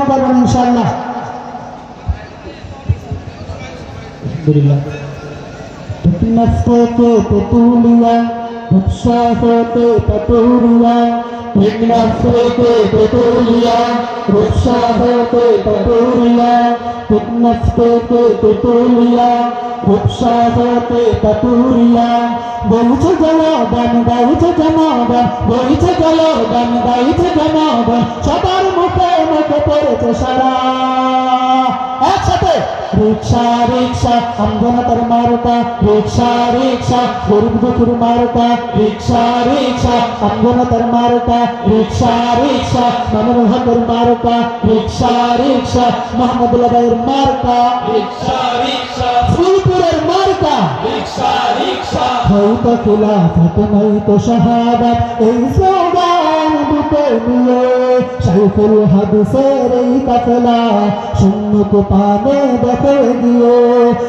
করবেন ইনশাআল্লাহ। তুলিয়া রূপসাহতে পতুলিয়া ফিটনেসকে পতুলিয়া রূপসাহতে পতুলিয়া ফিটনেসকে পতুলিয়া রূপসাহতে পতুলিয়া বইছে জলবান গাইছে জমাবান বইছে জলবান গাইছে জমাবান সবার মুখে মুখে পড়েছে সারা একসাথে রিক্সা রিক্সা আমজনতার মার্কা রিক্সা রিক্সা গরিব দুঃখীর মার্কা রিক্সা রিক্সা আমজনতার মার্কা রিক্সা রিক্সা মামুনুল হকের মার্কা রিক্সা রিক্সা মাহমুদুল্লাহ ভাইয়ের মার্কা রিক্সা রিক্সা ফুলপুরের মার্কা রিক্সা রিক্সা হয়তো খিলাফত নয়তো শাহাদাত এই স্লোগান দুটো নিয়ে শাইখুল হাদিসের এই কাফেলা সুন্নত পানে দেখে গিয়ে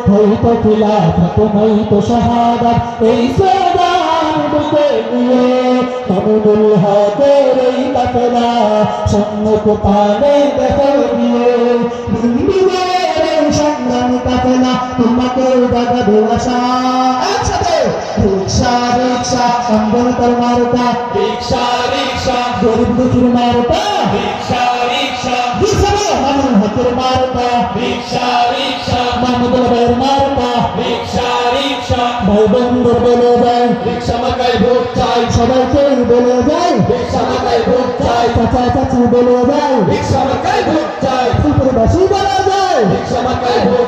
হয়তো খিলাফত নয়তো শাহাদাত এই স্লোগান দুটো নিয়ে মামুনুল হকের এই কাফেলা সুন্নত পানে দেখে গিয়ে সংগ্রামী কাফেলা তোমাকে জাগাবে আশা একসাথে রিক্সা রিক্সা আমজনতার মার্কা রিক্সা রিক্সা গরিব দুঃখীর মার্কা রিক্সা রিক্সা মামুনুল হকের মার্কা রিক্সা রিক্সা মাহমুদুল্লাহ ভাইয়ের মার্কা রিক্সা রিক্সা ভাই বন্ধু বলে যায় রিক্সা মার্কায় ভোট চাই সবাইকে বলে যায় রিক্সা মার্কায় ভোট চাই চাচা চাচি বলে যায় রিক্সা মার্কায় ভোট চাই ফুলপুরবাসী বলে যায় রিক্সা মার্কায় ভোট